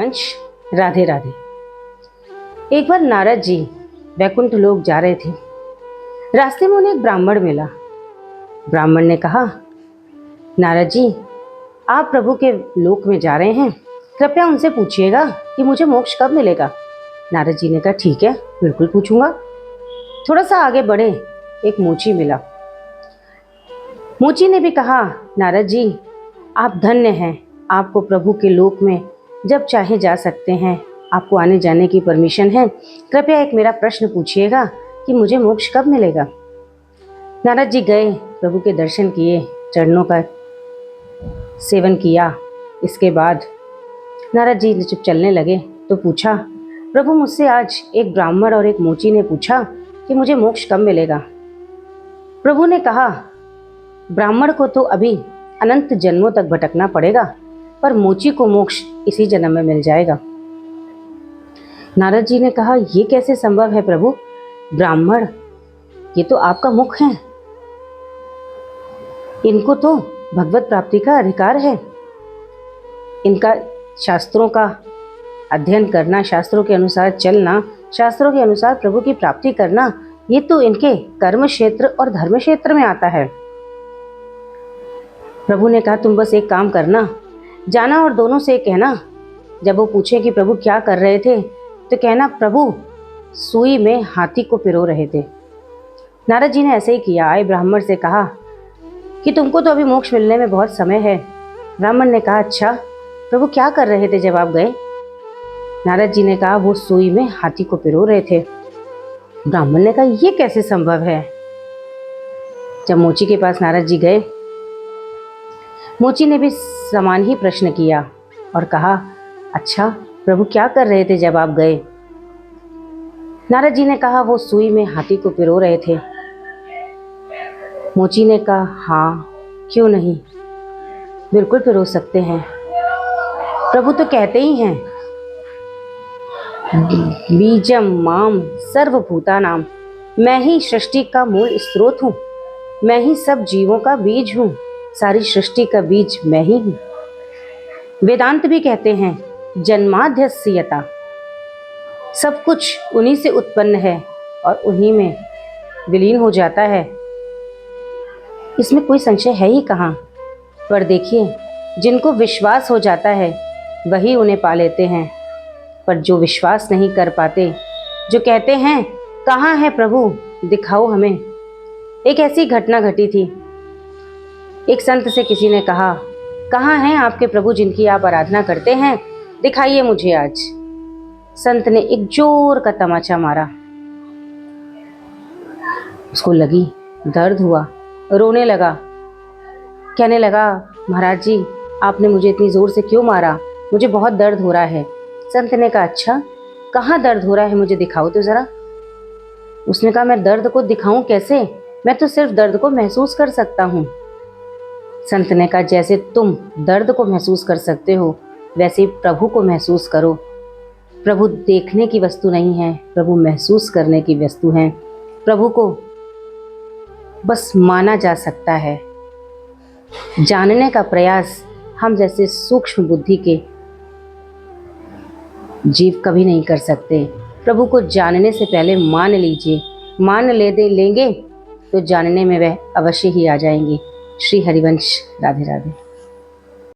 हरिवंश। राधे राधे। एक बार नारद जी वैकुंठ लोक जा रहे थे। रास्ते में उन्हें एक ब्राह्मण मिला। ब्राह्मण ने कहा, नारद जी, आप प्रभु के लोक में जा रहे हैं, कृपया उनसे पूछिएगा कि मुझे मोक्ष कब मिलेगा। नारद जी ने कहा, ठीक है, बिल्कुल पूछूंगा। थोड़ा सा आगे बढ़े, एक मोची मिला। मोची ने भी कहा, नारद जी, आप धन्य हैं, आपको प्रभु के लोक में जब चाहे जा सकते हैं, आपको आने जाने की परमिशन है। कृपया एक मेरा प्रश्न पूछिएगा कि मुझे मोक्ष कब मिलेगा। नारद जी गए, प्रभु के दर्शन किए, चरणों का सेवन किया। इसके बाद नारद जी जब चलने लगे तो पूछा, प्रभु, मुझसे आज एक ब्राह्मण और एक मोची ने पूछा कि मुझे मोक्ष कब मिलेगा। प्रभु ने कहा, ब्राह्मण को तो अभी अनंत जन्मों तक भटकना पड़ेगा, पर मोची को मोक्ष इसी जन्म में मिल जाएगा। नारद जी ने कहा, ये कैसे संभव है प्रभु? ब्राह्मण, ये तो आपका मुख है, इनको तो भगवत प्राप्ति का अधिकार है। इनका शास्त्रों का अध्ययन करना, शास्त्रों के अनुसार चलना, शास्त्रों के अनुसार प्रभु की प्राप्ति करना, ये तो इनके कर्म क्षेत्र और धर्म क्षेत्र में आता है। प्रभु ने कहा, तुम बस एक काम करना, जाना और दोनों से कहना, जब वो पूछे कि प्रभु क्या कर रहे थे, तो कहना, प्रभु सुई में हाथी को पिरो रहे थे। नारद जी ने ऐसे ही किया। आए ब्राह्मण से कहा कि तुमको तो अभी मोक्ष मिलने में बहुत समय है। ब्राह्मण ने कहा, अच्छा, प्रभु क्या कर रहे थे जब आप गए? नारद जी ने कहा, वो सुई में हाथी को पिरो रहे थे। ब्राह्मण ने कहा, ये कैसे संभव है? जब मोची के पास नारद जी गए, मोची ने भी समान ही प्रश्न किया और कहा, अच्छा, प्रभु क्या कर रहे थे जब आप गए? नारद जी ने कहा, वो सुई में हाथी को पिरो रहे थे। मोची ने कहा, हाँ, क्यों नहीं, बिल्कुल पिरो सकते हैं। प्रभु तो कहते ही हैं, बीजम माम सर्वभूतानाम, मैं ही सृष्टि का मूल स्रोत हूँ, मैं ही सब जीवों का बीज हूँ, सारी सृष्टि का बीज मैं ही हूँ। वेदांत भी कहते हैं, जन्माद्यस्यता, सब कुछ उन्हीं से उत्पन्न है और उन्हीं में विलीन हो जाता है। इसमें कोई संशय है ही कहाँ। पर देखिए, जिनको विश्वास हो जाता है वही उन्हें पा लेते हैं, पर जो विश्वास नहीं कर पाते, जो कहते हैं, कहाँ है प्रभु, दिखाओ हमें। एक ऐसी घटना घटी थी। एक संत से किसी ने कहा, कहाँ हैं आपके प्रभु जिनकी आप आराधना करते हैं, दिखाइए मुझे आज। संत ने एक जोर का तमाचा मारा। उसको लगी, दर्द हुआ, रोने लगा, कहने लगा, महाराज जी, आपने मुझे इतनी जोर से क्यों मारा? मुझे बहुत दर्द हो रहा है। संत ने कहा, अच्छा, कहाँ दर्द हो रहा है, मुझे दिखाओ तो जरा। उसने कहा, मैं दर्द को दिखाऊं कैसे, मैं तो सिर्फ दर्द को महसूस कर सकता हूँ। संत ने कहा, जैसे तुम दर्द को महसूस कर सकते हो, वैसे प्रभु को महसूस करो। प्रभु देखने की वस्तु नहीं है, प्रभु महसूस करने की वस्तु है। प्रभु को बस माना जा सकता है। जानने का प्रयास हम जैसे सूक्ष्म बुद्धि के जीव कभी नहीं कर सकते। प्रभु को जानने से पहले मान लीजिए, मान लेंगे तो जानने में वह अवश्य ही आ जाएंगे। श्री हरिवंश। राधे राधे।